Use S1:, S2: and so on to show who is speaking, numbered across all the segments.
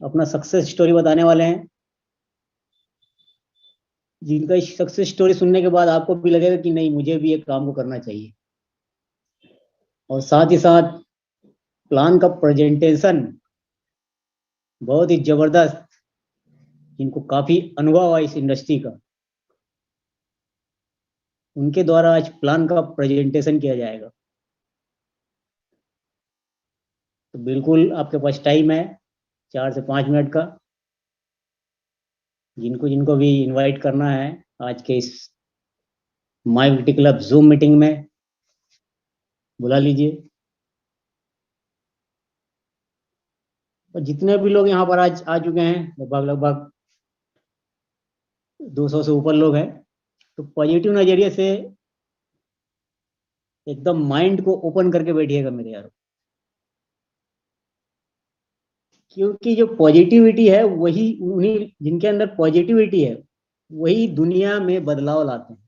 S1: अपना success story बताने वाले हैं, जिनका सक्सेस स्टोरी सुनने के बाद आपको भी लगेगा कि नहीं, मुझे भी एक काम को करना चाहिए। और साथ ही साथ प्लान का प्रेजेंटेशन बहुत ही जबरदस्त, जिनको काफी अनुभव है इस इंडस्ट्री का, उनके द्वारा आज प्लान का प्रेजेंटेशन किया जाएगा। तो बिल्कुल आपके पास टाइम है 4 से 5 मिनट का। जिनको जिनको भी इनवाइट करना है आज के इस my beauty club zoom meeting में, बुला लीजिए। और जितने भी लोग यहाँ पर आज आ चुके हैं, लगभग लगभग 200 से ऊपर लोग हैं, तो पॉजिटिव नजरिए से एकदम माइंड को ओपन करके बैठिएगा मेरे यार, क्योंकि जो पॉजिटिविटी है वही, उन्हीं जिनके अंदर पॉजिटिविटी है वही दुनिया में बदलाव लाते हैं,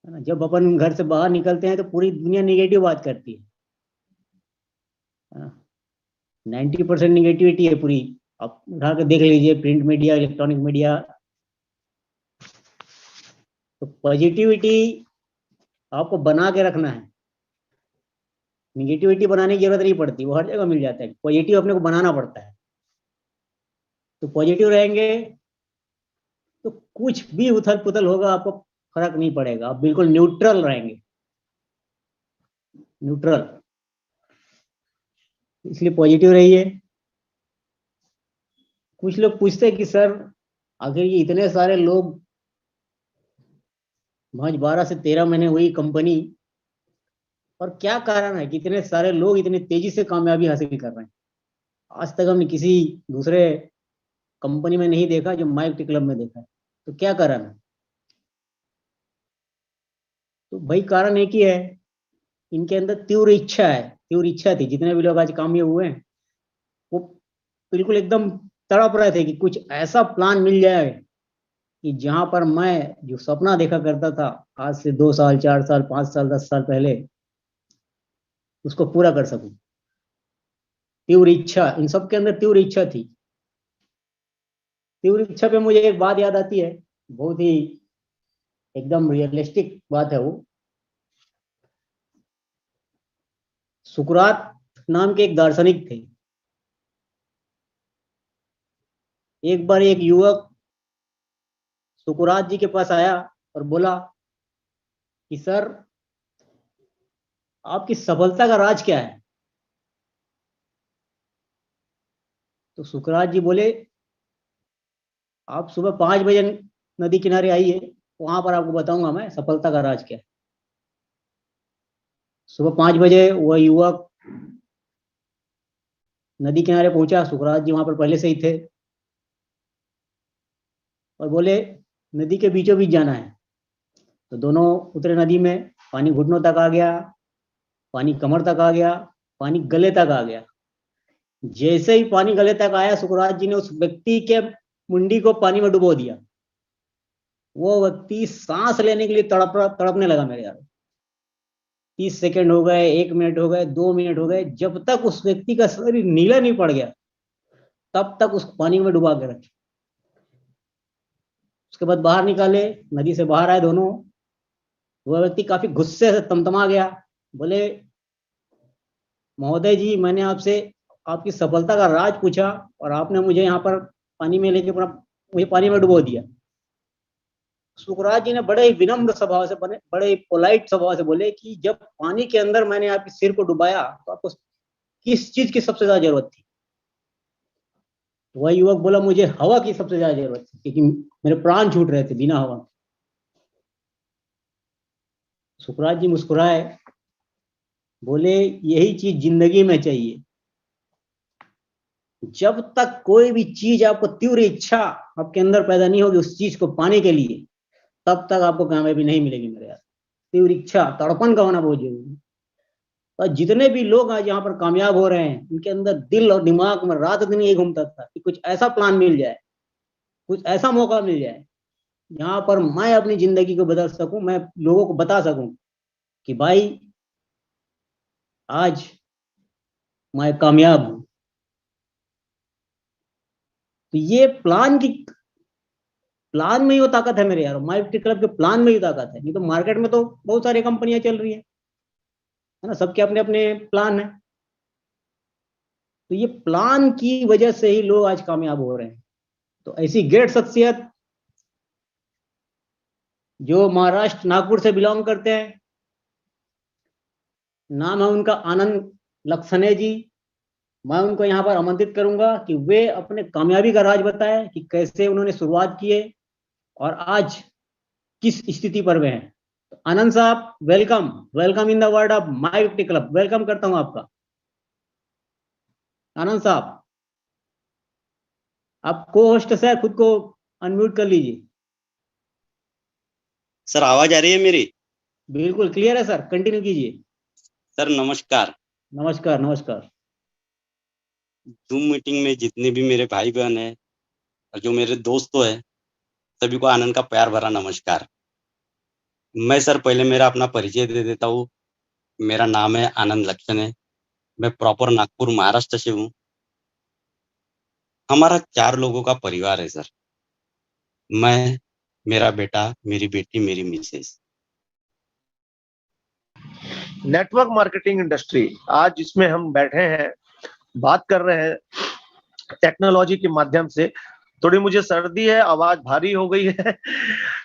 S1: है ना। जब अपन घर से बाहर निकलते हैं तो पूरी दुनिया निगेटिव बात करती है, 90% निगेटिविटी है पूरी। आप उठा के देख लीजिए, प्रिंट मीडिया, इलेक्ट्रॉनिक मीडिया। तो पॉजिटिविटी आपको बना के रखना है, निगेटिविटी बनाने की जरूरत नहीं पड़ती, वो हर जगह मिल जाता है। पॉजिटिव अपने को बनाना पड़ता है। तो पॉजिटिव रहेंगे तो कुछ भी उथल पुथल होगा आपको फर्क नहीं पड़ेगा, आप बिल्कुल न्यूट्रल रहेंगे, न्यूट्रल। इसलिए पॉजिटिव रहिए। कुछ लोग पूछते हैं कि सर, आखिर ये इतने सारे लोग, महज 12 से 13 महीने हुई कंपनी, और क्या कारण है कि इतने सारे लोग इतनी तेजी से कामयाबी हासिल कर रहे हैं? आज तक हमने किसी दूसरे कंपनी में नहीं देखा जो माई ब्यूटी क्लब में देखा है। तो क्या कारण है? तो भाई कारण एक ही है, इनके अंदर तीव्र इच्छा है, तीव्र इच्छा थी। जितने भी लोग आज कामयाब हुए हैं वो बिल्कुल एकदम तड़प रहे थे कि कुछ ऐसा प्लान मिल जाए कि जहां पर मैं जो सपना देखा करता था आज से 2 साल, 4 साल, 5 साल, 10 साल पहले, उसको पूरा कर सकूं। तीव्र इच्छा, इन सब के अंदर तीव्र इच्छा थी। तीव्र इच्छा पे मुझे एक बात याद आती है, बहुत ही एकदम रियलिस्टिक बात है वो। सुकरात नाम के एक दार्शनिक थे। एक बार एक युवक सुकरात जी के पास आया और बोला कि सर, आपकी सफलता का राज क्या है? तो सुकरात जी बोले, आप सुबह 5 बजे नदी किनारे आइए, वहां पर आपको बताऊंगा मैं सफलता का राज क्या है। सुबह 5 बजे वह युवक नदी किनारे पहुंचा। सुकरात जी वहां पर पहले से ही थे और बोले, नदी के बीचों बीच जाना है। तो दोनों उतरे नदी में। पानी घुटनों तक आ गया, पानी कमर तक आ गया, पानी गले तक आ गया। जैसे ही पानी गले तक आया, सुकरात जी ने उस व्यक्ति के मुंडी को पानी में डुबो दिया। वो व्यक्ति सांस लेने के लिए तड़पने लगा मेरे यार। 30 सेकंड हो गए, 1 मिनट हो गए, 2 मिनट हो गए, जब तक उस व्यक्ति का शरीर नीला नहीं पड़ गया तब तक उस पानी में डुबा के रखे। उसके बाद बाहर निकाले, नदी से बाहर आए दोनों। वह व्यक्ति काफी गुस्से से तमतमा गया। बोले, महोदय जी, मैंने आपसे आपकी सफलता का राज पूछा और आपने मुझे यहाँ पर पानी में लेके पूरा मुझे पानी में डुबो दिया। सुकरात जी ने बड़े ही विनम्र स्वभाव से, बड़े ही पोलाइट स्वभाव से बोले कि जब पानी के अंदर मैंने आपके सिर को डुबाया तो आपको किस चीज की सबसे ज्यादा जरूरत थी? वह युवक बोला, मुझे हवा की सबसे ज्यादा जरूरत थी, क्योंकि मेरे प्राण छूट रहे थे बिना हवा। सुकरात जी मुस्कुराए, बोले, यही चीज जिंदगी में चाहिए। जब तक कोई भी चीज आपको तीव्र इच्छा आपके अंदर पैदा नहीं होगी उस चीज को पाने के लिए, तब तक आपको कामयाबी नहीं मिलेगी मेरे यार। तीव्र इच्छा, तड़पन का होना बहुत जरूरी है। और जितने भी लोग आज यहाँ पर कामयाब हो रहे हैं, उनके अंदर दिल और दिमाग में रात दिन यही घूमता था कि कुछ ऐसा प्लान मिल जाए, कुछ ऐसा मौका मिल जाए जहां पर मैं अपनी जिंदगी को बदल सकूं, मैं लोगों को बता सकूं कि भाई आज मैं कामयाब हूं। तो ये प्लान में ही वो ताकत है मेरे यार, माई विक्ट्री क्लब के प्लान में ही ताकत है। नहीं तो मार्केट में तो बहुत सारी कंपनियां चल रही है ना, सबके अपने अपने प्लान है। तो ये प्लान की वजह से ही लोग आज कामयाब हो रहे हैं। तो ऐसी ग्रेट शख्सियत जो महाराष्ट्र नागपुर से बिलोंग करते हैं, नाम है उनका आनंद लक्सने जी। मैं उनको यहाँ पर आमंत्रित करूंगा कि वे अपने कामयाबी का राज बताएं कि कैसे उन्होंने शुरुआत की है और आज किस स्थिति पर वे हैं। तो आनंद साहब, welcome, welcome in the world of my victory club. Welcome करता हूं आपका। आनंद साहब, आप को होस्ट से खुद को अनम्यूट कर लीजिए।
S2: सर आवाज आ रही है मेरी?
S1: बिल्कुल क्लियर है सर, कंटिन्यू कीजिए।
S2: सर नमस्कार।
S1: नमस्कार नमस्कार।
S2: जूम मीटिंग में जितने भी मेरे भाई बहन है और जो मेरे दोस्तों है, सभी को आनंद का प्यार भरा नमस्कार। मैं सर पहले मेरा अपना परिचय दे देता हूँ। मेरा नाम है आनंद लक्सने। मैं प्रॉपर नागपुर महाराष्ट्र से हूँ। हमारा 4 लोगों का परिवार है सर। मैं, मेरा बेटा, मेरी बेटी, मेरी मिसेस।
S3: नेटवर्क मार्केटिंग इंडस्ट्री, आज जिसमें हम बैठे हैं, बात कर रहे हैं टेक्नोलॉजी के माध्यम से। थोड़ी मुझे सर्दी है, आवाज भारी हो गई है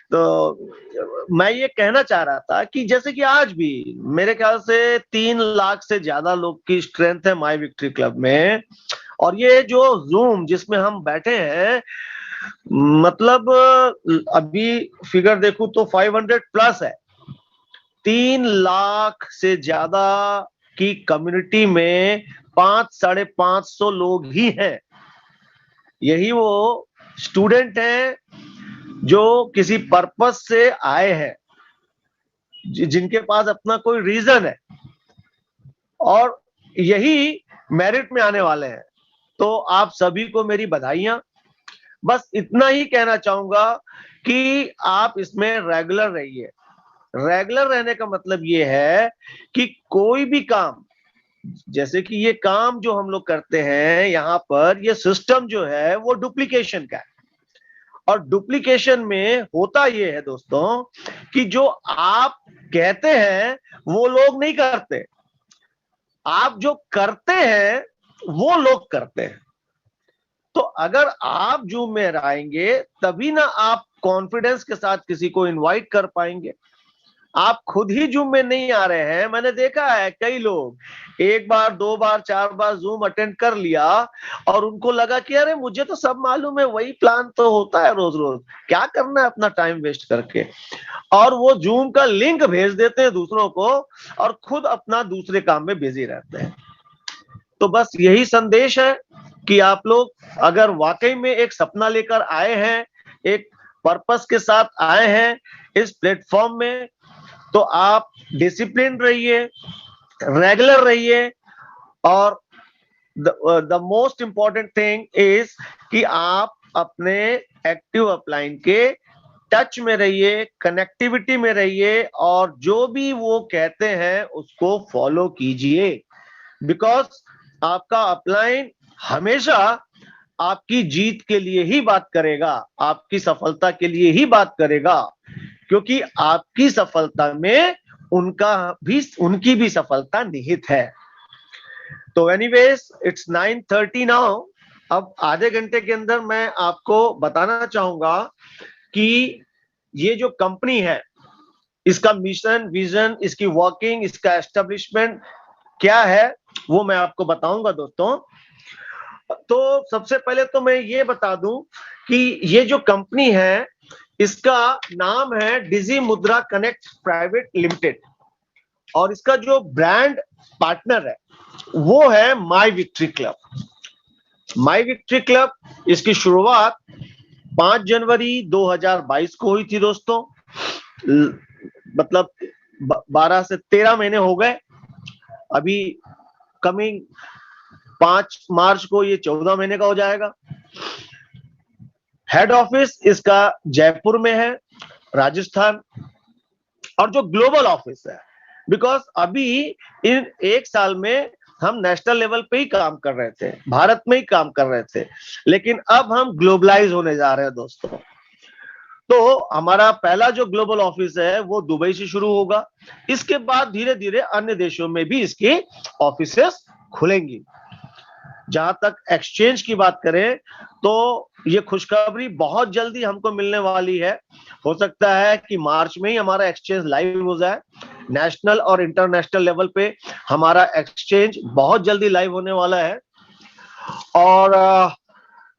S3: तो मैं ये कहना चाह रहा था कि जैसे कि आज भी मेरे ख्याल से 3 लाख से ज्यादा लोग की स्ट्रेंथ है माई विक्ट्री क्लब में। और ये जो जूम जिसमें हम बैठे हैं, मतलब अभी फिगर देखूं तो 500 प्लस है। 3 लाख से ज्यादा की कम्युनिटी में 500-550 लोग ही हैं। यही वो स्टूडेंट हैं जो किसी पर्पस से आए हैं, जिनके पास अपना कोई रीजन है, और यही मेरिट में आने वाले हैं। तो आप सभी को मेरी बधाइयां। बस इतना ही कहना चाहूंगा कि आप इसमें रेगुलर रहिए। रेगुलर रहने का मतलब ये है कि कोई भी काम, जैसे कि ये काम जो हम लोग करते हैं यहाँ पर, ये सिस्टम जो है वो डुप्लीकेशन का है। और डुप्लीकेशन में होता ये है दोस्तों कि जो आप कहते हैं वो लोग नहीं करते, आप जो करते हैं वो लोग करते हैं। तो अगर आप जूम में आएंगे तभी ना आप कॉन्फिडेंस के साथ किसी को इनवाइट कर पाएंगे। आप खुद ही जूम में नहीं आ रहे हैं। मैंने देखा है कई लोग 1 बार 2 बार 4 बार जूम अटेंड कर लिया और उनको लगा कि अरे मुझे तो सब मालूम है, वही प्लान तो होता है रोज रोज, क्या करना है अपना टाइम वेस्ट करके। और वो जूम का लिंक भेज देते हैं दूसरों को और खुद अपना दूसरे काम में बिजी रहते हैं। तो बस यही संदेश है कि आप लोग अगर वाकई में एक सपना लेकर आए हैं, एक पर्पस के साथ आए हैं इस प्लेटफॉर्म में, तो आप डिसिप्लिन रहिए, रेगुलर रहिए। और the most important thing is कि आप अपने एक्टिव अपलाइन के टच में रहिए, कनेक्टिविटी में रहिए, और जो भी वो कहते हैं उसको फॉलो कीजिए। बिकॉज आपका अपलाइन हमेशा आपकी जीत के लिए ही बात करेगा, आपकी सफलता के लिए ही बात करेगा, क्योंकि आपकी सफलता में उनकी भी सफलता निहित है। तो एनीवेज इट्स 9:30 नाउ। अब आधे घंटे के अंदर मैं आपको बताना चाहूंगा कि ये जो कंपनी है, इसका मिशन, विजन, इसकी वर्किंग, इसका एस्टेब्लिशमेंट क्या है, वो मैं आपको बताऊंगा दोस्तों। तो सबसे पहले तो मैं ये बता दूं कि ये जो कंपनी है इसका नाम है डिजी मुद्रा कनेक्ट प्राइवेट लिमिटेड, और इसका जो ब्रांड पार्टनर है वो है माई विक्ट्री क्लब। माई विक्ट्री क्लब, इसकी शुरुआत 5 जनवरी 2022 को हुई थी दोस्तों। मतलब 12 से 13 महीने हो गए। अभी कमिंग 5 मार्च को ये 14 महीने का हो जाएगा। हेड ऑफिस इसका जयपुर में है, राजस्थान। और जो ग्लोबल ऑफिस है, बिकॉज अभी इन 1 साल में हम नेशनल लेवल पे ही काम कर रहे थे, भारत में ही काम कर रहे थे, लेकिन अब हम ग्लोबलाइज होने जा रहे हैं दोस्तों। तो हमारा पहला जो ग्लोबल ऑफिस है वो दुबई से शुरू होगा, इसके बाद धीरे धीरे अन्य देशों में भी इसकी ऑफिसेस खुलेंगी। जहां तक एक्सचेंज की बात करें तो ये खुशखबरी बहुत जल्दी हमको मिलने वाली है। हो सकता है कि मार्च में ही हमारा एक्सचेंज लाइव हो जाए। नेशनल और इंटरनेशनल लेवल पे हमारा एक्सचेंज बहुत जल्दी लाइव होने वाला है। और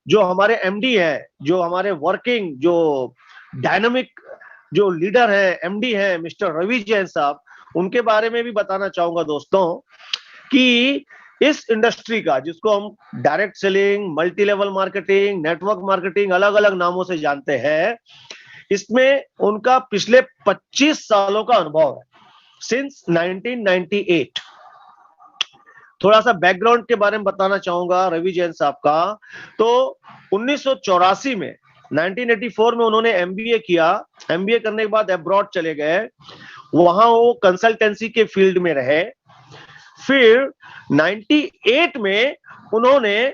S3: जो हमारे एमडी है, जो हमारे वर्किंग जो डायनामिक जो लीडर है, एमडी है मिस्टर रवि जैन साहब, उनके बारे में भी बताना चाहूंगा दोस्तों कि इस इंडस्ट्री का, जिसको हम direct selling, multi level marketing, network marketing अलग अलग नामों से जानते हैं, इसमें उनका पिछले 25 सालों का अनुभव है, सिंस 1998। थोड़ा सा बैकग्राउंड के बारे में बताना चाहूंगा रवि जैन साहब का। तो 1984 में 1984 में उन्होंने एमबीए किया। एमबीए करने के बाद अब्रॉड चले गए, वहां वो कंसल्टेंसी के फील्ड में रहे। फिर 98 में उन्होंने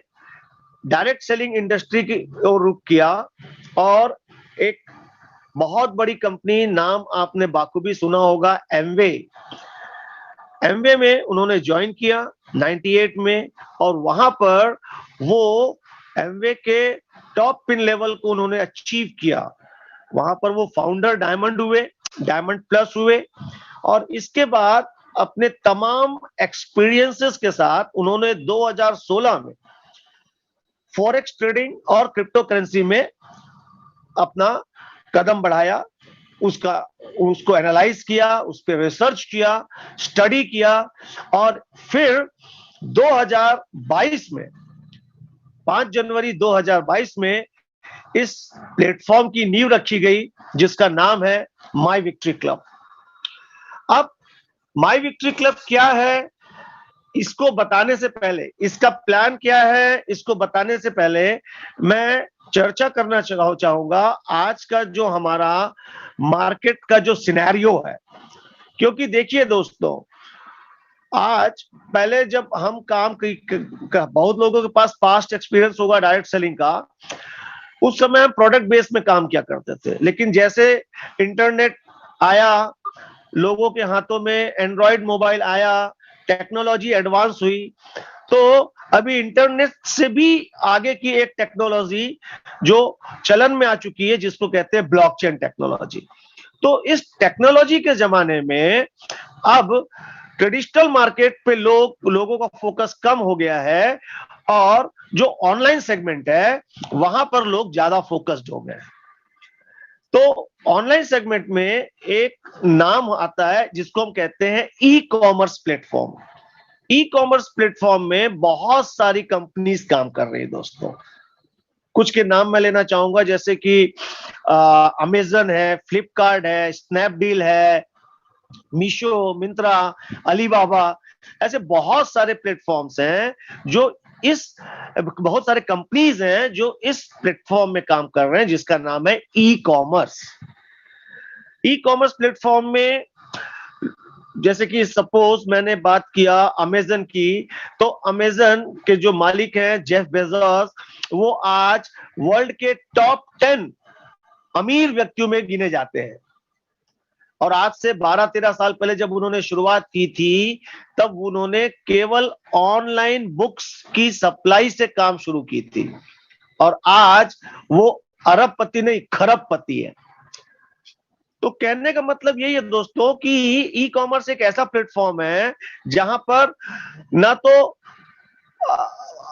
S3: डायरेक्ट सेलिंग इंडस्ट्री की ओर रुख किया और एक बहुत बड़ी कंपनी, नाम आपने बाखूबी सुना होगा, एमवे में उन्होंने ज्वाइन किया 98 में। और वहां पर वो एमवे के टॉप पिन लेवल को उन्होंने अचीव किया। वहां पर वो फाउंडर डायमंड हुए, डायमंड प्लस हुए। और इसके बाद अपने तमाम एक्सपीरियंसेस के साथ उन्होंने 2016 में फॉरेक्स ट्रेडिंग और क्रिप्टो करेंसी में अपना कदम बढ़ाया। उसको एनालाइज किया, उस पर रिसर्च किया, स्टडी किया। और फिर 2022 में 5 जनवरी 2022 में इस प्लेटफॉर्म की नींव रखी गई, जिसका नाम है माई विक्ट्री क्लब। अब माई विक्ट्री क्लब क्या है, इसको बताने से पहले, इसका प्लान क्या है, इसको बताने से पहले मैं चर्चा करना चाहूंगा आज का जो हमारा मार्केट का जो सिनेरियो है। क्योंकि देखिए दोस्तों, आज पहले जब हम काम बहुत लोगों के पास पास्ट एक्सपीरियंस होगा डायरेक्ट सेलिंग का, उस समय हम प्रोडक्ट बेस में काम किया करते थे। लेकिन जैसे इंटरनेट आया, लोगों के हाथों में एंड्रॉइड मोबाइल आया, टेक्नोलॉजी एडवांस हुई, तो अभी इंटरनेट से भी आगे की एक टेक्नोलॉजी जो चलन में आ चुकी है, जिसको कहते हैं ब्लॉकचेन टेक्नोलॉजी। तो इस टेक्नोलॉजी के जमाने में अब ट्रेडिशनल मार्केट पे लोगों का फोकस कम हो गया है और जो ऑनलाइन सेगमेंट है वहां पर लोग ज्यादा फोकस्ड हो गए। तो ऑनलाइन सेगमेंट में एक नाम आता है जिसको हम कहते हैं e commerce platform. E commerce platform में बहुत सारी कंपनीज काम कर रही है दोस्तों। कुछ के नाम मैं लेना चाहूंगा, जैसे कि अमेजन है, फ्लिपकार्ट है, स्नैपडील है, मीशो, मिंत्रा, अलीबाबा, ऐसे बहुत सारे प्लेटफॉर्म्स हैं जो बहुत सारे कंपनीज हैं जो इस प्लेटफॉर्म में काम कर रहे हैं, जिसका नाम है e commerce. E commerce platform में जैसे कि सपोज मैंने बात किया अमेजन की, तो अमेजन के जो मालिक हैं जेफ बेजोस, वो आज वर्ल्ड के टॉप 10 अमीर व्यक्तियों में गिने जाते हैं। और आज से 12-13 साल पहले जब उन्होंने शुरुआत की थी, तब उन्होंने केवल ऑनलाइन बुक्स की सप्लाई से काम शुरू की थी। और आज वो अरबपति नहीं, खरबपति है। तो कहने का मतलब यही है दोस्तों कि ई कॉमर्स एक ऐसा प्लेटफॉर्म है जहां पर ना तो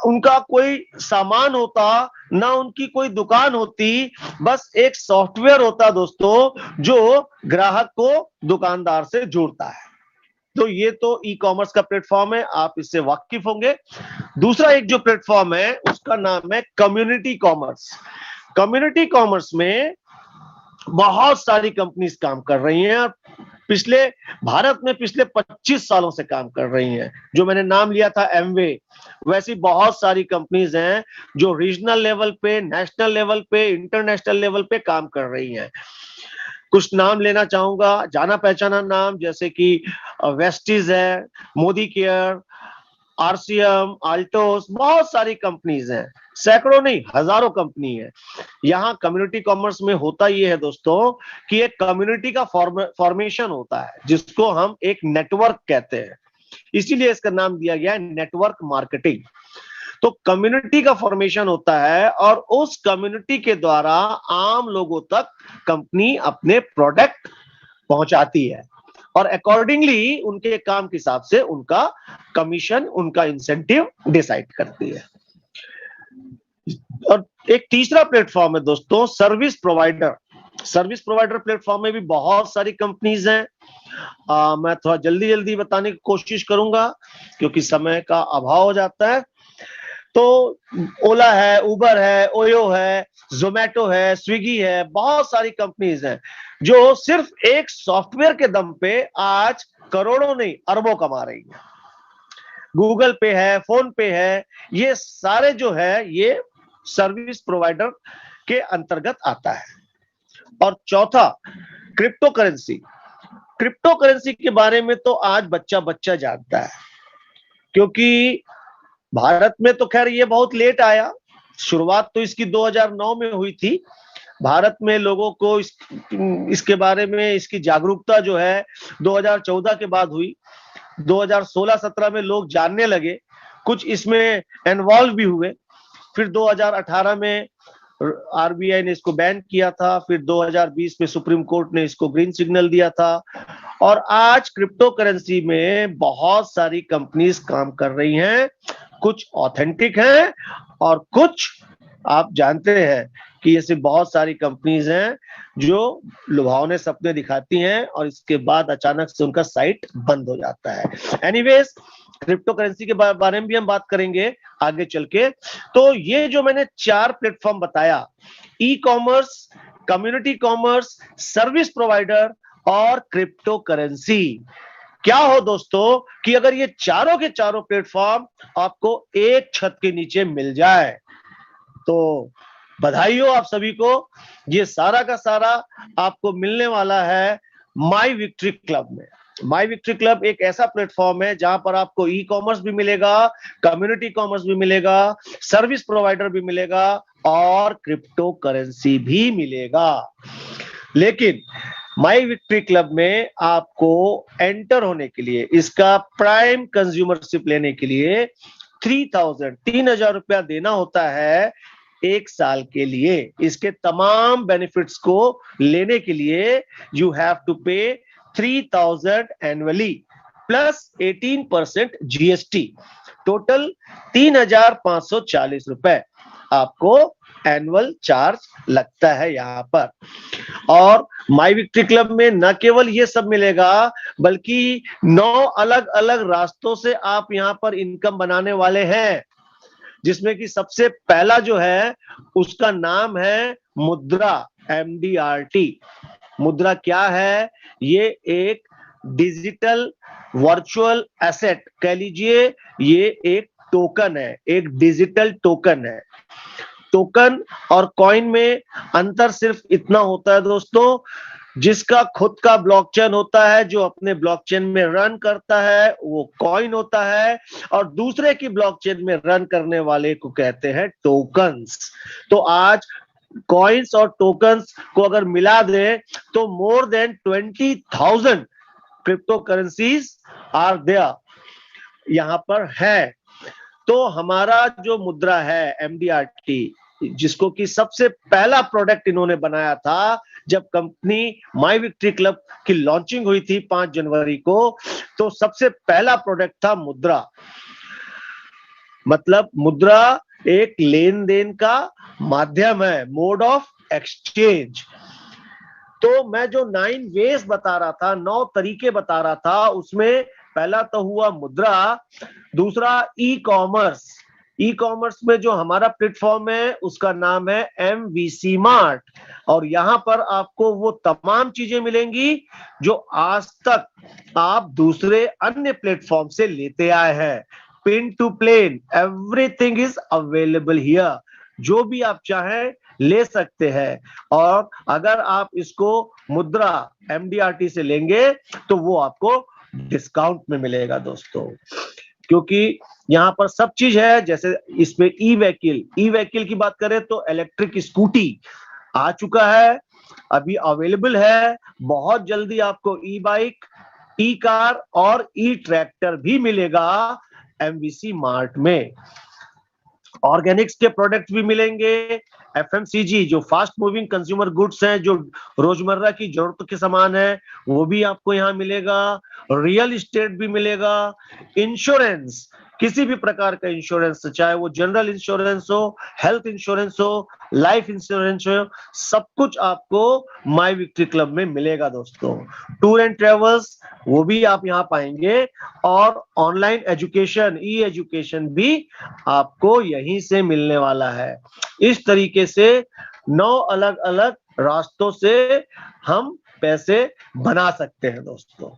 S3: उनका कोई सामान होता, ना उनकी कोई दुकान होती, बस एक सॉफ्टवेयर होता दोस्तों जो ग्राहक को दुकानदार से जोड़ता है। तो ये तो ई कॉमर्स का प्लेटफॉर्म है, आप इससे वाकिफ होंगे। दूसरा एक जो प्लेटफॉर्म है उसका नाम है कम्युनिटी कॉमर्स। कम्युनिटी कॉमर्स में बहुत सारी कंपनीज काम कर रही हैं, भारत में पिछले 25 सालों से काम कर रही हैं। जो मैंने नाम लिया था एमवे, वैसी बहुत सारी कंपनीज हैं जो रीजनल लेवल पे, नेशनल लेवल पे, इंटरनेशनल लेवल पे काम कर रही हैं। कुछ नाम लेना चाहूंगा, जाना पहचाना नाम, जैसे कि वेस्टीज है, मोदी केयर, आरसीएम, अल्टोस, बहुत सारी कंपनीज हैं, सैकड़ों नहीं हजारों कंपनी है। यहाँ कम्युनिटी कॉमर्स में होता ये है दोस्तों कि एक कम्युनिटी का फॉर्मेशन होता है जिसको हम एक नेटवर्क कहते हैं, इसीलिए इसका नाम दिया गया है नेटवर्क मार्केटिंग। तो कम्युनिटी का फॉर्मेशन होता है और उस कम्युनिटी के द्वारा आम लोगों तक कंपनी अपने प्रोडक्ट पहुंचाती है और अकॉर्डिंगली उनके काम के हिसाब से उनका कमीशन, उनका इंसेंटिव डिसाइड करती है। और एक तीसरा प्लेटफॉर्म है दोस्तों service provider. Service provider platform में भी बहुत सारी कंपनीज हैं। मैं थोड़ा जल्दी जल्दी बताने की कोशिश करूंगा क्योंकि समय का अभाव हो जाता है। तो ओला है, उबर है, ओयो है, जोमेटो है, स्विगी है, बहुत सारी कंपनीज हैं जो सिर्फ एक सॉफ्टवेयर के दम पे आज करोड़ों नहीं अरबों कमा रही है। गूगल पे है, फोन पे है, ये सारे जो है ये सर्विस प्रोवाइडर के अंतर्गत आता है। और चौथा क्रिप्टो करेंसी। क्रिप्टो करेंसी के बारे में तो आज बच्चा बच्चा जानता है क्योंकि भारत में तो खैर ये बहुत लेट आया, शुरुआत तो इसकी 2009 में हुई थी। भारत में लोगों को इसके बारे में इसकी जागरूकता जो है 2014 के बाद हुई। 2016-17 में लोग जानने लगे, कुछ इसमें इन्वॉल्व भी हुए। फिर 2018 में आरबीआई ने इसको बैन किया था, फिर 2020 में सुप्रीम कोर्ट ने इसको ग्रीन सिग्नल दिया था और आज क्रिप्टो करेंसी में बहुत सारी कंपनीज काम कर रही हैं। कुछ ऑथेंटिक हैं और कुछ आप जानते हैं कि ऐसे बहुत सारी कंपनीज हैं जो लुभावने सपने दिखाती हैं और इसके बाद अचानक से उनका साइट बंद हो जाता है। एनीवेज क्रिप्टो करेंसी के बारे में भी हम बात करेंगे आगे चल के। तो ये जो मैंने 4 प्लेटफॉर्म बताया, e commerce, community commerce, service provider और क्रिप्टो करेंसी, क्या हो दोस्तों कि अगर ये चारों के चारों प्लेटफॉर्म आपको एक छत के नीचे मिल जाए तो बधाई हो आप सभी को। ये सारा का सारा आपको मिलने वाला है माई विक्ट्री क्लब में। माई विक्ट्री क्लब एक ऐसा प्लेटफॉर्म है जहां पर आपको ई कॉमर्स भी मिलेगा, कम्युनिटी कॉमर्स भी मिलेगा, सर्विस प्रोवाइडर भी मिलेगा और क्रिप्टो करेंसी भी मिलेगा। लेकिन माई विक्ट्री क्लब में आपको एंटर होने के लिए, इसका प्राइम कंज्यूमरशिप लेने के लिए 3,000 रुपया देना होता है एक साल के लिए। इसके तमाम बेनिफिट्स को लेने के लिए यू हैव टू पे 3,000 एनुअली प्लस 18% जीएसटी, टोटल 3,540 रुपए आपको एनुअल चार्ज लगता है यहाँ पर। और माई विक्ट्री क्लब में न केवल ये सब मिलेगा बल्कि 9 अलग अलग रास्तों से आप यहाँ पर इनकम बनाने वाले हैं, जिसमें कि सबसे पहला जो है उसका नाम है मुद्रा, MDRT। मुद्रा क्या है? ये एक डिजिटल वर्चुअल एसेट कह लीजिए, ये एक टोकन है, एक डिजिटल टोकन है। टोकन और कॉइन में अंतर सिर्फ इतना होता है दोस्तों, जिसका खुद का ब्लॉकचेन होता है, जो अपने ब्लॉकचेन में रन करता है वो कॉइन होता है और दूसरे की ब्लॉकचेन में रन करने वाले को कहते हैं टोकन्स। तो आज कॉइन्स और टोकन्स को अगर मिला दें तो more than 20,000 crypto currencies are there यहाँ पर है। तो हमारा जो मुद्रा है MDRT, जिसको कि सबसे पहला प्रोडक्ट इन्होंने बनाया था जब कंपनी माई विक्ट्री क्लब की लॉन्चिंग हुई थी 5 जनवरी को, तो सबसे पहला प्रोडक्ट था मुद्रा। मतलब मुद्रा एक लेन देन का माध्यम है, मोड ऑफ एक्सचेंज। तो मैं जो 9 वेज बता रहा था, 9 तरीके बता रहा था, उसमें पहला तो हुआ मुद्रा, दूसरा ई कॉमर्स। ई कॉमर्स में जो हमारा प्लेटफॉर्म है उसका नाम है MVC मार्ट और यहाँ पर आपको वो तमाम चीजें मिलेंगी जो आज तक आप दूसरे अन्य प्लेटफॉर्म से लेते आए हैं। Pin to plane, everything is available here. जो भी आप चाहें ले सकते हैं और अगर आप इसको मुद्रा MDRT से लेंगे तो वो आपको डिस्काउंट में मिलेगा दोस्तों, क्योंकि यहाँ पर सब चीज है। जैसे इसमें ई व्हीकल की बात करें तो इलेक्ट्रिक स्कूटी आ चुका है, अभी अवेलेबल है। बहुत जल्दी आपको ई बाइक, ई कार और ई ट्रैक्टर भी मिलेगा एमवीसी मार्ट में। ऑर्गेनिक्स के प्रोडक्ट भी मिलेंगे, एफएमसीजी जो फास्ट मूविंग कंज्यूमर गुड्स हैं, जो रोजमर्रा की जरूरत के सामान है, वो भी आपको यहाँ मिलेगा। रियल एस्टेट भी मिलेगा, इंश्योरेंस, किसी भी प्रकार का इंश्योरेंस, चाहे वो जनरल इंश्योरेंस हो, हेल्थ इंश्योरेंस हो, लाइफ इंश्योरेंस हो, सब कुछ आपको माई विक्ट्री क्लब में मिलेगा दोस्तों। टूर एंड ट्रेवल्स वो भी आप यहाँ पाएंगे, और ऑनलाइन एजुकेशन, ई एजुकेशन भी आपको यहीं से मिलने वाला है। इस तरीके से 9 अलग अलग रास्तों से हम पैसे बना सकते हैं दोस्तों।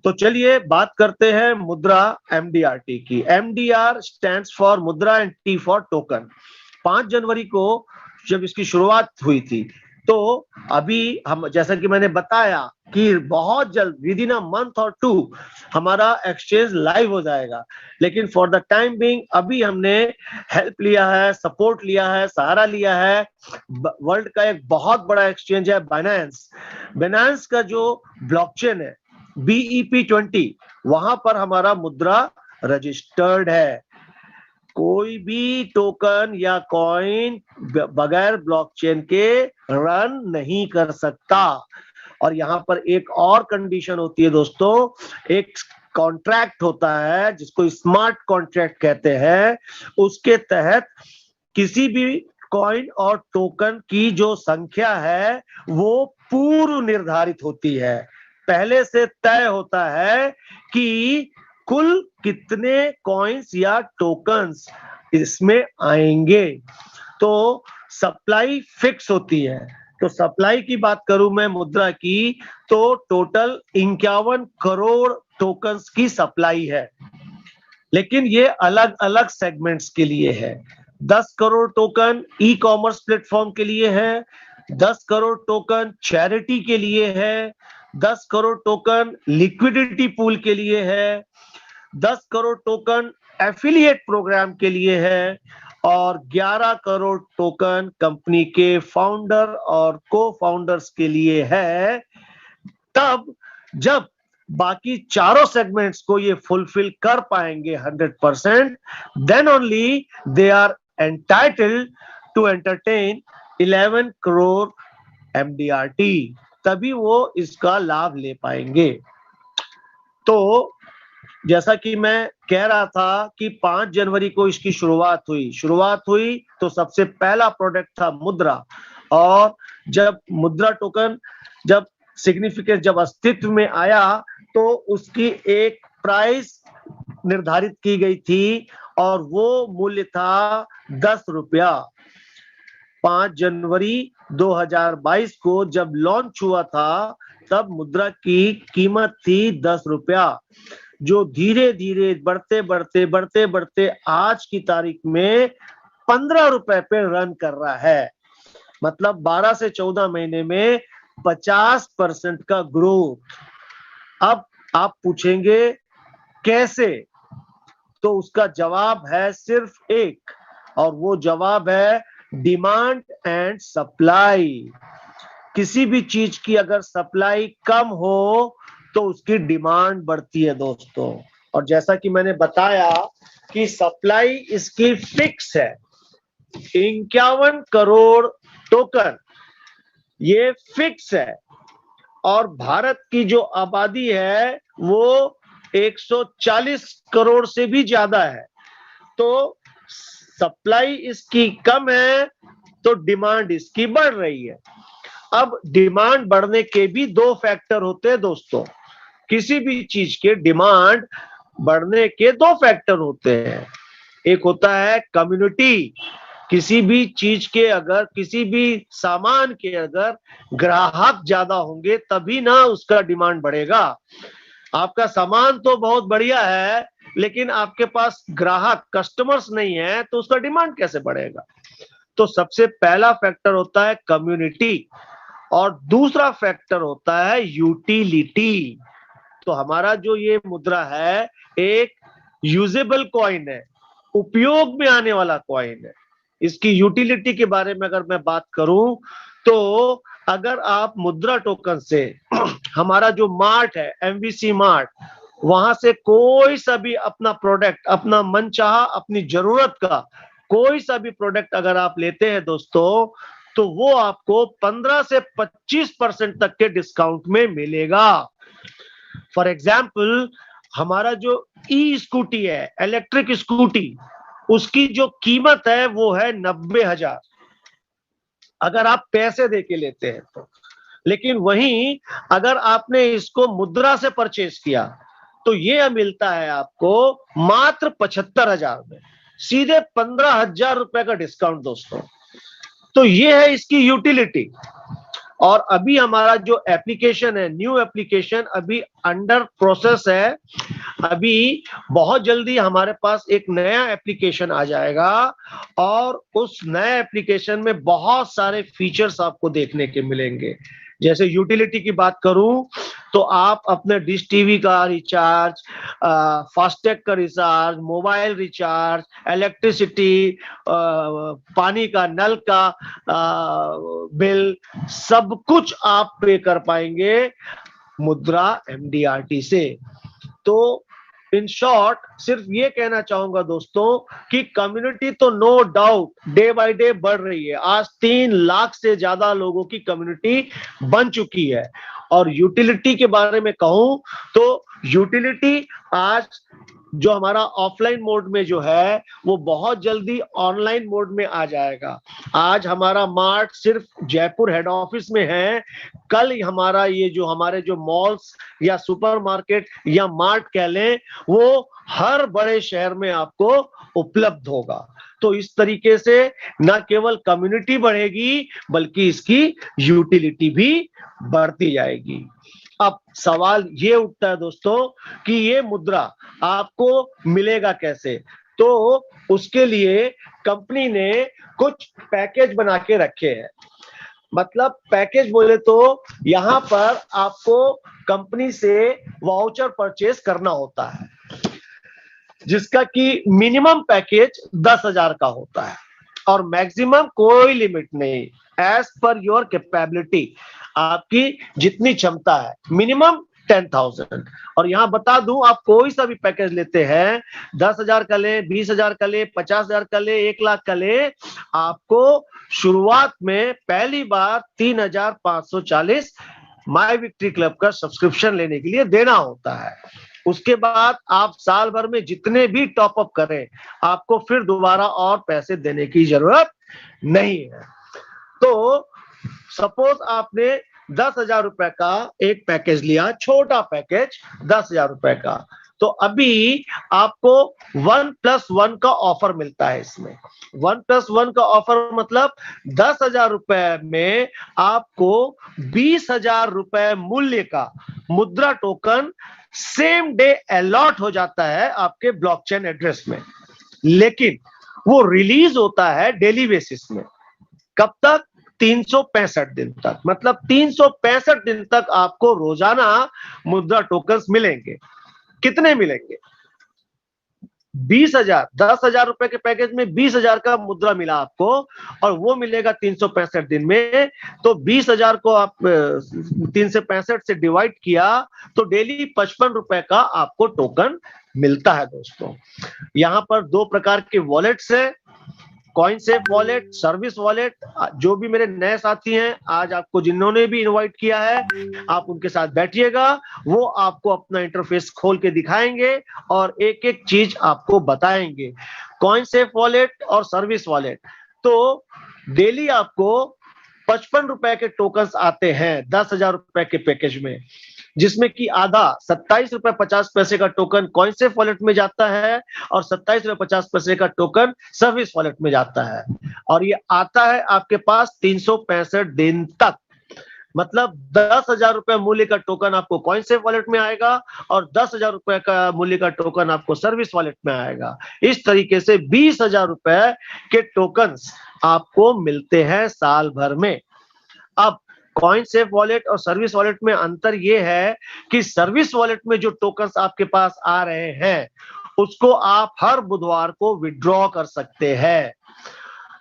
S3: तो चलिए बात करते हैं मुद्रा एमडीआरटी की। एमडीआर स्टैंड्स फॉर मुद्रा एंड टी फॉर टोकन। 5 जनवरी को जब इसकी शुरुआत हुई थी, तो अभी हम, जैसा कि मैंने बताया कि बहुत जल्द विद इन अ मंथ और 2 हमारा एक्सचेंज लाइव हो जाएगा। लेकिन फॉर द टाइम बीइंग अभी हमने हेल्प लिया है, सपोर्ट लिया है, सहारा लिया है। वर्ल्ड का एक बहुत बड़ा एक्सचेंज है बाइनेंस। बाइनेंस का जो ब्लॉकचेन है BEP20, वहां पर हमारा मुद्रा रजिस्टर्ड है। कोई भी टोकन या कॉइन बगैर ब्लॉकचेन के रन नहीं कर सकता। और यहाँ पर एक और कंडीशन होती है दोस्तों, एक कॉन्ट्रैक्ट होता है जिसको स्मार्ट कॉन्ट्रैक्ट कहते हैं। उसके तहत किसी भी कॉइन और टोकन की जो संख्या है वो पूर्व निर्धारित होती है। पहले से तय होता है कि कुल कितने कॉइन्स या टोकन्स इसमें आएंगे, तो सप्लाई फिक्स होती है। तो सप्लाई की बात करूं मैं मुद्रा की, तो टोटल 51 करोड़ टोकन्स की सप्लाई है। लेकिन ये अलग अलग सेगमेंट्स के लिए है। 10 crore token e commerce platform के लिए है, 10 करोड़ टोकन चैरिटी के लिए है, 10 करोड़ टोकन लिक्विडिटी पूल के लिए है, 10 करोड़ टोकन एफिलिएट प्रोग्राम के लिए है, और 11 करोड़ टोकन कंपनी के फाउंडर और को फाउंडर्स के लिए है। तब जब बाकी चारों सेगमेंट्स को ये फुलफिल कर पाएंगे 100%, then only they are entitled to entertain 11 crore MDRT, तभी वो इसका लाभ ले पाएंगे। तो जैसा कि मैं कह रहा था कि 5 जनवरी को इसकी शुरुआत हुई तो सबसे पहला प्रोडक्ट था मुद्रा। और जब मुद्रा टोकन जब सिग्निफिकेंस जब अस्तित्व में आया, तो उसकी एक प्राइस निर्धारित की गई थी और वो मूल्य था 10 रुपया। 5 जनवरी 2022 को जब लॉन्च हुआ था, तब मुद्रा की कीमत थी 10 रुपया, जो धीरे धीरे बढ़ते बढ़ते आज की तारीख में 15 रुपए पे रन कर रहा है। मतलब 12 से 14 महीने में 50% का ग्रोथ। अब आप पूछेंगे कैसे, तो उसका जवाब है सिर्फ एक, और वो जवाब है डिमांड एंड सप्लाई। किसी भी चीज की अगर सप्लाई कम हो तो उसकी डिमांड बढ़ती है दोस्तों। और जैसा कि मैंने बताया कि सप्लाई इसकी फिक्स है, 51 करोड़ टोकन, ये फिक्स है। और भारत की जो आबादी है वो 140 करोड़ से भी ज्यादा है। तो सप्लाई इसकी कम है तो डिमांड इसकी बढ़ रही है। अब डिमांड बढ़ने के भी 2 फैक्टर होते हैं दोस्तों। किसी भी चीज के डिमांड बढ़ने के 2 फैक्टर होते हैं। एक होता है कम्युनिटी, किसी भी चीज के अगर, किसी भी सामान के अगर ग्राहक ज्यादा होंगे तभी ना उसका डिमांड बढ़ेगा। आपका सामान तो बहुत बढ़िया है, लेकिन आपके पास ग्राहक कस्टमर्स नहीं है, तो उसका डिमांड कैसे बढ़ेगा। तो सबसे पहला फैक्टर होता है कम्युनिटी, और दूसरा फैक्टर होता है यूटिलिटी। तो हमारा जो ये मुद्रा है, एक यूजेबल कॉइन है, उपयोग में आने वाला कॉइन है। इसकी यूटिलिटी के बारे में अगर मैं बात करूं तो अगर आप मुद्रा टोकन से हमारा जो मार्ट है, एमवीसी मार्ट, वहां से कोई सा भी अपना प्रोडक्ट, अपना मनचाहा, अपनी जरूरत का कोई सा भी प्रोडक्ट अगर आप लेते हैं दोस्तों, तो वो आपको 15 से 25% तक के डिस्काउंट में मिलेगा। फॉर एग्जाम्पल, हमारा जो ई स्कूटी है, इलेक्ट्रिक स्कूटी, उसकी जो कीमत है वो है 90,000 अगर आप पैसे दे के लेते हैं तो। लेकिन वहीं अगर आपने इसको मुद्रा से परचेज किया तो ये मिलता है आपको मात्र 75,000 में, सीधे 15,000 रुपए का डिस्काउंट दोस्तों। तो ये है इसकी यूटिलिटी। और अभी हमारा जो एप्लीकेशन है, न्यू एप्लीकेशन अभी अंडर प्रोसेस है। अभी बहुत जल्दी हमारे पास एक नया एप्लीकेशन आ जाएगा और उस नए एप्लीकेशन में बहुत सारे फीचर्स आपको देखने के मिलेंगे। जैसे यूटिलिटी की बात करूं तो आप अपने डिश टीवी का रिचार्ज, फास्टैग का रिचार्ज, मोबाइल रिचार्ज, इलेक्ट्रिसिटी, पानी का नल का बिल, सब कुछ आप पे कर पाएंगे मुद्रा एमडीआरटी से। तो इन शॉर्ट सिर्फ ये कहना चाहूंगा दोस्तों कि कम्युनिटी तो no doubt day by day बढ़ रही है। आज 3 लाख से ज्यादा लोगों की कम्युनिटी बन चुकी है। और यूटिलिटी के बारे में कहूं तो यूटिलिटी आज जो हमारा ऑफलाइन मोड में जो है वो बहुत जल्दी ऑनलाइन मोड में आ जाएगा। आज हमारा मार्ट सिर्फ जयपुर हेड ऑफिस में है, कल हमारा ये जो हमारे जो मॉल्स या सुपरमार्केट या मार्ट कह लें, वो हर बड़े शहर में आपको उपलब्ध होगा। तो इस तरीके से न केवल कम्युनिटी बढ़ेगी बल्कि इसकी यूटिलिटी भी बढ़ती जाएगी। अब सवाल ये उठता है दोस्तों कि ये मुद्रा आपको मिलेगा कैसे। तो उसके लिए कंपनी ने कुछ पैकेज बना के रखे हैं। मतलब पैकेज बोले तो यहां पर आपको कंपनी से वाउचर परचेज करना होता है, जिसका कि मिनिमम पैकेज 10,000 का होता है और मैक्सिमम कोई लिमिट नहीं, एज पर योर कैपेबिलिटी, आपकी जितनी क्षमता है, मिनिमम 10,000। और यहां बता दूं, आप कोई सा भी पैकेज लेते हैं, 10,000 का ले, 20,000 का ले, 50,000 का ले, 1 लाख का ले, आपको शुरुआत में पहली बार 3,540 माई विक्ट्री क्लब का सब्सक्रिप्शन लेने के लिए देना होता है। उसके बाद आप साल भर में जितने भी टॉप अप करें, आपको फिर दोबारा और पैसे देने की जरूरत नहीं है। तो सपोज आपने 10,000 रुपए का एक पैकेज लिया, छोटा पैकेज 10,000 रुपए का, तो अभी आपको 1+1 का ऑफर मिलता है। इसमें 1+1 का ऑफर मतलब 10,000 रुपए में आपको 20,000 रुपए मूल्य का मुद्रा टोकन सेम डे अलॉट हो जाता है आपके ब्लॉकचेन एड्रेस में। लेकिन वो रिलीज होता है डेली बेसिस में। कब तक? 365 दिन तक। मतलब 365 दिन तक आपको रोजाना मुद्रा टोकन्स मिलेंगे। कितने मिलेंगे? 20,000, 10,000 रुपए के पैकेज में 20,000 का मुद्रा मिला आपको और वो मिलेगा 365 दिन में। तो 20,000 को आप 365 से डिवाइड किया तो डेली 55 रुपए का आपको टोकन मिलता है दोस्तों। यहां पर 2 प्रकार के वॉलेट्स हैं, coin safe wallet, service wallet. जो भी मेरे नए साथी हैं, आज आपको जिन्होंने भी इनवाइट किया है, आप उनके साथ बैठिएगा, वो आपको अपना इंटरफेस खोल के दिखाएंगे और एक एक चीज आपको बताएंगे। कॉइन सेफ वॉलेट और सर्विस वॉलेट, तो डेली आपको 55 रुपए के टोकन्स आते हैं 10,000 रुपए के पैकेज में, जिसमें कि आधा 27 रुपए 50 पैसे का टोकन कॉइन सेफ वॉलेट में जाता है और 27 रुपए 50 पैसे का टोकन सर्विस वॉलेट में जाता है। और ये आता है आपके पास 365 दिन तक। मतलब 10,000 रुपए मूल्य का टोकन आपको कॉइन सेफ वॉलेट में आएगा और 10,000 रुपए का मूल्य का टोकन आपको सर्विस वॉलेट में आएगा। इस तरीके से 20,000 रुपए के टोकन्स आपको मिलते हैं साल भर में। अब कॉइन सेफ वॉलेट और सर्विस वॉलेट में अंतर यह है कि सर्विस वॉलेट में जो टोकन्स आपके पास आ रहे हैं उसको आप हर बुधवार को विड्रॉ कर सकते हैं।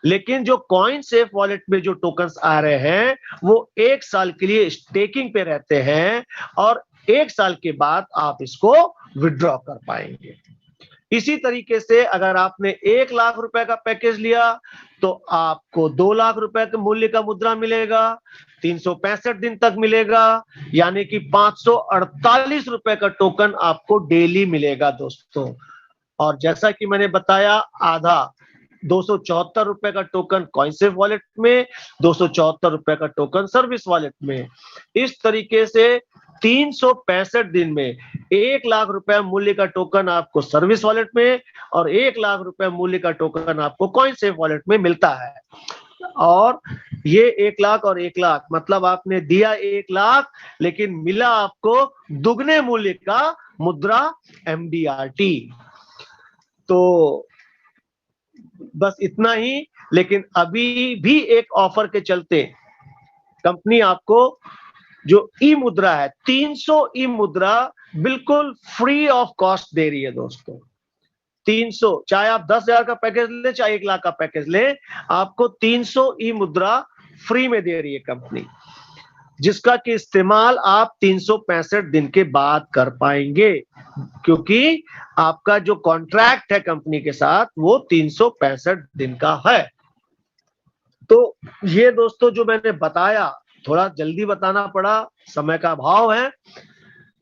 S3: लेकिन जो कॉइन सेफ वॉलेट में जो टोकन्स आ रहे हैं वो 1 साल के लिए स्टेकिंग पे रहते हैं और 1 साल के बाद आप इसको विड्रॉ कर पाएंगे। इसी तरीके से अगर आपने 1 लाख रुपए का पैकेज लिया तो आपको 2 लाख रुपए के मूल्य का मुद्रा मिलेगा, 365 दिन तक मिलेगा, यानी कि 548 रुपए का टोकन आपको डेली मिलेगा दोस्तों। और जैसा कि मैंने बताया, आधा 274 रुपए का टोकन कॉइनसेफ वॉलेट में, 274 रुपए का टोकन सर्विस वॉलेट में। इस तरीके से 365 दिन में 1 लाख रुपए मूल्य का टोकन आपको सर्विस वॉलेट में और 1 लाख रुपए मूल्य का टोकन आपको कॉइनसेफ वॉलेट में मिलता है। और ये 1 लाख और 1 लाख मतलब आपने दिया 1 लाख लेकिन मिला आपको दुगने मूल्य का मुद्रा MDRT। तो बस इतना ही। लेकिन अभी भी एक ऑफर के चलते कंपनी आपको जो ई मुद्रा है 300 ई मुद्रा बिल्कुल फ्री ऑफ कॉस्ट दे रही है दोस्तों। 300, चाहे आप 10,000 का पैकेज ले चाहे 1 लाख का पैकेज ले, आपको 300 ई मुद्रा फ्री में दे रही है कंपनी, जिसका कि इस्तेमाल आप 365 दिन के बाद कर पाएंगे, क्योंकि आपका जो कॉन्ट्रैक्ट है कंपनी के साथ वो 365 दिन का है। तो ये दोस्तों जो मैंने बताया, थोड़ा जल्दी बताना पड़ा, समय का अभाव है।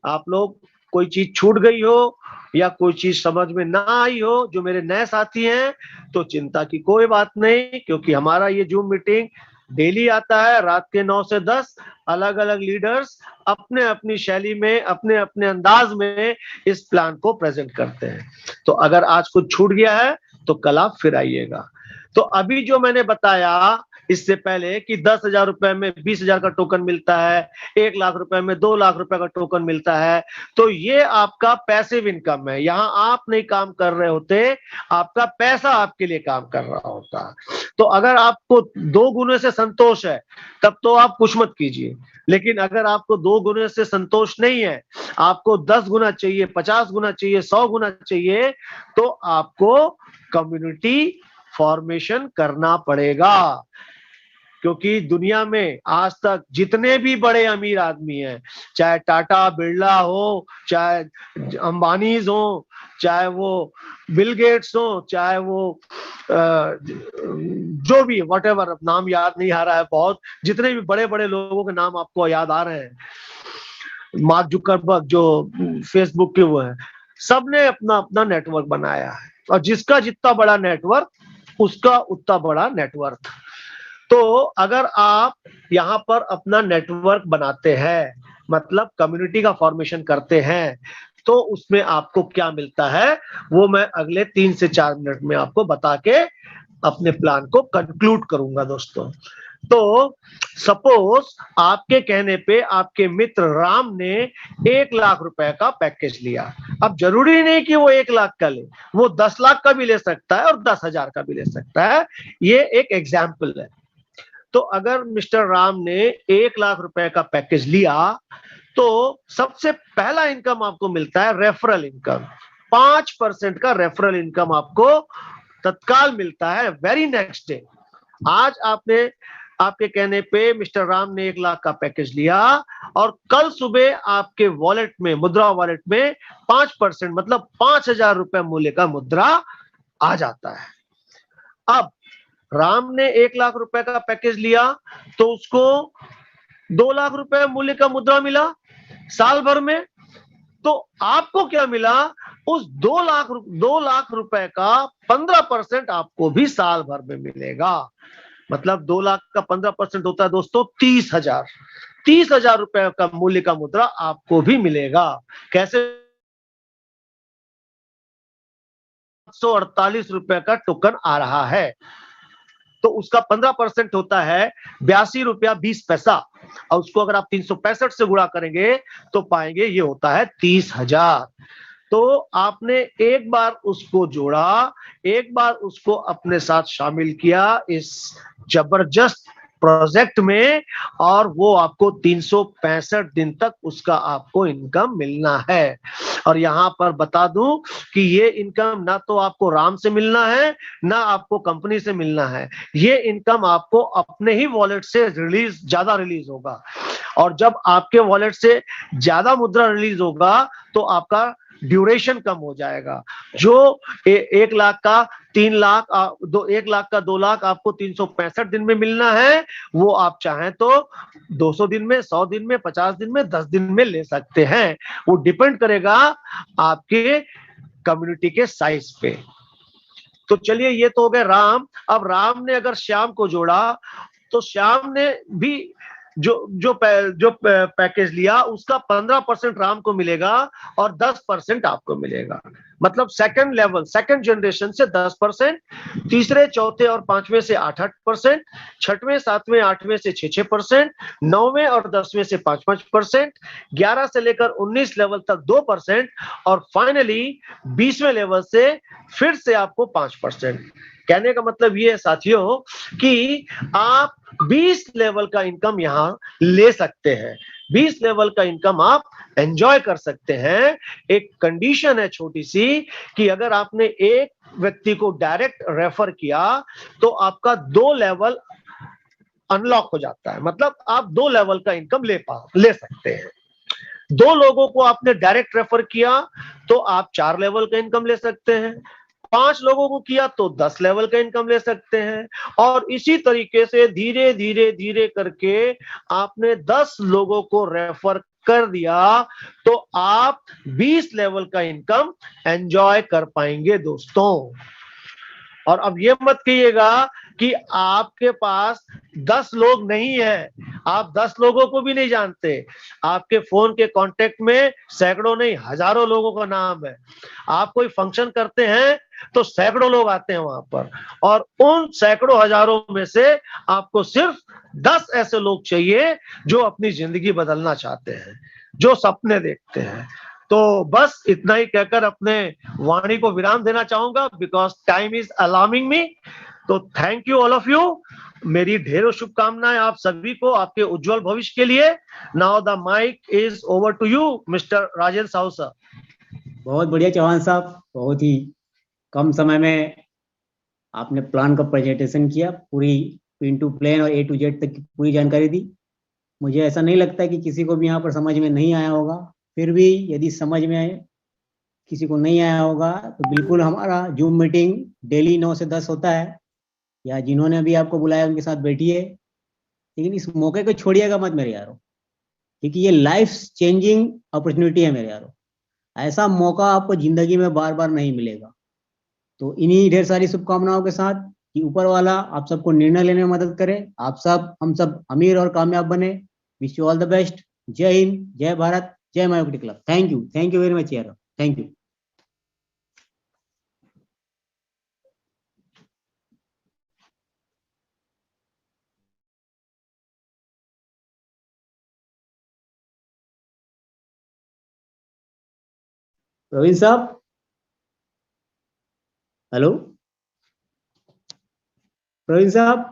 S3: आप लोग कोई चीज छूट गई हो या कोई चीज समझ में ना आई हो, जो मेरे नए साथी हैं, तो चिंता की कोई बात नहीं, क्योंकि हमारा ये जूम मीटिंग डेली आता है रात के 9 से 10। अलग अलग लीडर्स अपने अपनी शैली में, अपने अपने अंदाज में इस प्लान को प्रेजेंट करते हैं। तो अगर आज कुछ छूट गया है तो कल आप फिर आइएगा। तो अभी जो मैंने बताया इससे पहले कि 10,000 रुपए में 20,000 का टोकन मिलता है, 1 लाख रुपए में 2 लाख रुपए का टोकन मिलता है, तो ये आपका पैसिव इनकम है। यहाँ आप नहीं काम कर रहे होते, आपका पैसा आपके लिए काम कर रहा होता है। तो अगर आपको 2 गुने से संतोष है तब तो आप कुछ मत कीजिए, लेकिन अगर आपको 2 गुने से संतोष नहीं है, आपको 10 गुना चाहिए, 50 गुना चाहिए, 100 गुना चाहिए, तो आपको कम्युनिटी फॉर्मेशन करना पड़ेगा। क्योंकि दुनिया में आज तक जितने भी बड़े अमीर आदमी हैं, चाहे टाटा बिरला हो, चाहे अंबानीज हो, चाहे वो बिल गेट्स हो, चाहे वो जो भी व्हाटएवर, नाम याद नहीं आ रहा है, बहुत जितने भी बड़े बड़े लोगों के नाम आपको याद आ रहे हैं, मार्क जुकरबर्ग जो फेसबुक के वो है, सबने अपना अपना नेटवर्क बनाया है, और जिसका जितना बड़ा नेटवर्क उसका उतना बड़ा नेटवर्क। तो अगर आप यहाँ पर अपना नेटवर्क बनाते हैं, मतलब कम्युनिटी का फॉर्मेशन करते हैं, तो उसमें आपको क्या मिलता है वो मैं अगले 3 से 4 मिनट में आपको बता के अपने प्लान को कंक्लूड करूंगा दोस्तों। तो सपोज आपके कहने पे आपके मित्र राम ने 1 लाख रुपए का पैकेज लिया। अब जरूरी नहीं कि वो 1 लाख का ले, वो 10 लाख का भी ले सकता है और 10,000 का भी ले सकता है। ये एक एग्जाम्पल है। तो अगर मिस्टर राम ने 1 लाख रुपए का पैकेज लिया तो सबसे पहला इनकम आपको मिलता है रेफरल इनकम। 5% का रेफरल इनकम आपको तत्काल मिलता है वेरी नेक्स्ट डे। आज आपने आपके कहने पे मिस्टर राम ने 1 लाख का पैकेज लिया और कल सुबह आपके वॉलेट में, मुद्रा वॉलेट में 5% मतलब 5,000 रुपए मूल्य का मुद्रा आ जाता है। अब राम ने 1 लाख रुपए का पैकेज लिया तो उसको 2 लाख रुपए मूल्य का मुद्रा मिला साल भर में। तो आपको क्या मिला, उस 2 लाख रुपए का 15% आपको भी साल भर में मिलेगा। मतलब 2 लाख का 15% होता है दोस्तों 30,000। 30,000 रुपए का मूल्य का मुद्रा आपको भी मिलेगा। कैसे? 748 रुपए का टोकन आ रहा है तो उसका 15% होता है 82 रुपया 20 पैसा, और उसको अगर आप 365 से गुणा करेंगे तो पाएंगे ये होता है 30,000। तो आपने एक बार उसको जोड़ा, एक बार उसको अपने साथ शामिल किया इस जबरदस्त प्रोजेक्ट में, और वो आपको 365 दिन तक उसका आपको इनकम मिलना है। और यहाँ पर बता दूं कि ये इनकम ना तो आपको राम से मिलना है ना आपको कंपनी से मिलना है, ये इनकम आपको अपने ही वॉलेट से ज्यादा रिलीज होगा। और जब आपके वॉलेट से ज्यादा मुद्रा रिलीज होगा तो आपका ड्यूरेशन कम हो जाएगा। जो 1 लाख का 3 लाख 1 लाख का 2 लाख आपको 365 दिन में मिलना है, वो आप चाहें तो 200 दिन में, 100 दिन में, 50 दिन में, 10 दिन में ले सकते हैं। वो डिपेंड करेगा आपके कम्युनिटी के साइज पे। तो चलिए, ये तो हो गए राम। अब राम ने अगर श्याम को जोड़ा तो श्याम ने भी जो पैकेज लिया उसका 15% राम को मिलेगा और 10% आपको मिलेगा। मतलब सेकंड लेवल, सेकंड जनरेशन से 10%, तीसरे, चौथे और पांचवें से 8-8%, छठवें, सातवें, आठवें से 6-6%, नौवें और 10वें से 5-5%, 11 से लेकर 19 लेवल तक 2%, और फाइनली 20वें लेवल से फिर से आपको 5%। कहने का मतलब ये है साथियों कि आप 20 लेवल का इनकम यहां ले सकते हैं, 20 लेवल का इनकम आप एंजॉय कर सकते हैं। एक कंडीशन है छोटी सी कि अगर आपने एक व्यक्ति को डायरेक्ट रेफर किया तो आपका 2 लेवल अनलॉक हो जाता है, मतलब आप 2 लेवल का इनकम ले सकते हैं। 2 लोगों को आपने डायरेक्ट रेफर किया तो आप 4 लेवल का इनकम ले सकते हैं, 5 लोगों को किया तो 10 लेवल का इनकम ले सकते हैं, और इसी तरीके से धीरे धीरे धीरे करके आपने 10 लोगों को रेफर कर दिया तो आप 20 लेवल का इनकम एंजॉय कर पाएंगे दोस्तों। और अब ये मत कहिएगा कि आपके पास 10 लोग नहीं है, आप 10 लोगों को भी नहीं जानते, आपके फोन के कांटेक्ट में सैकड़ों नहीं हजारों लोगों का नाम है। आप कोई फंक्शन करते हैं तो सैकड़ों लोग आते हैं वहां पर, और उन सैकड़ों हजारों में से आपको सिर्फ 10 ऐसे लोग चाहिए जो अपनी जिंदगी बदलना चाहते हैं, जो सपने देखते हैं। तो बस इतना ही कहकर अपने वाणी को विराम देना चाहूंगा, बिकॉज टाइम इज अलार्मिंग मी। तो thank you all of you, मेरी ढेरों शुभकामनाएं आप सभी को आपके उज्जवल भविष्य के लिए। Now the mic is over to you mister Rajendra Sahu sir.
S1: बहुत बढ़िया चौहान साहब, बहुत ही कम समय में आपने प्लान का प्रेजेंटेशन किया, पूरी पिन टू प्लेन और A to Z तक की पूरी जानकारी दी। मुझे ऐसा नहीं लगता कि किसी को भी यहाँ पर समझ में नहीं आया होगा, फिर भी यदि समझ में किसी को नहीं आया होगा तो बिल्कुल हमारा जूम मीटिंग डेली 9 से 10 होता है, या जिन्होंने अभी आपको बुलाया उनके साथ बैठिए, लेकिन इस मौके को छोड़िएगा मत मेरे यारों, क्योंकि ये लाइफ चेंजिंग अपॉर्चुनिटी है मेरे यारों। ऐसा मौका आपको जिंदगी में बार बार नहीं मिलेगा। तो इन्हीं ढेर सारी शुभकामनाओं के साथ कि ऊपर वाला आप सबको निर्णय लेने में मदद करे, आप सब हम सब अमीर और कामयाब बने। Wish you all the best. जय हिंद, जय भारत, जय मायोक्टी club. Thank you very much यार, थैंक यू। प्रवीण साहब, हेलो प्रवीण साहब।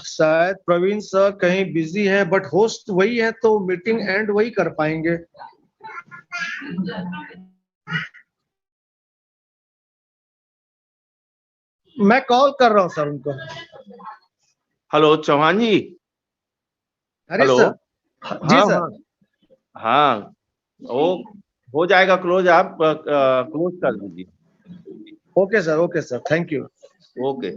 S3: शायद प्रवीण सर कहीं बिजी है, बट होस्ट वही है तो मीटिंग एंड वही कर पाएंगे। मैं कॉल कर रहा हूँ सर उनको।
S4: हेलो चौहान जी।
S3: अरे
S4: हेलो।
S3: सर, जी
S4: हाँ
S3: सर।
S4: हाँ, वो हो जाएगा क्लोज, आप क्लोज कर दीजिए।
S3: Okay sir, thank you.
S4: Okay.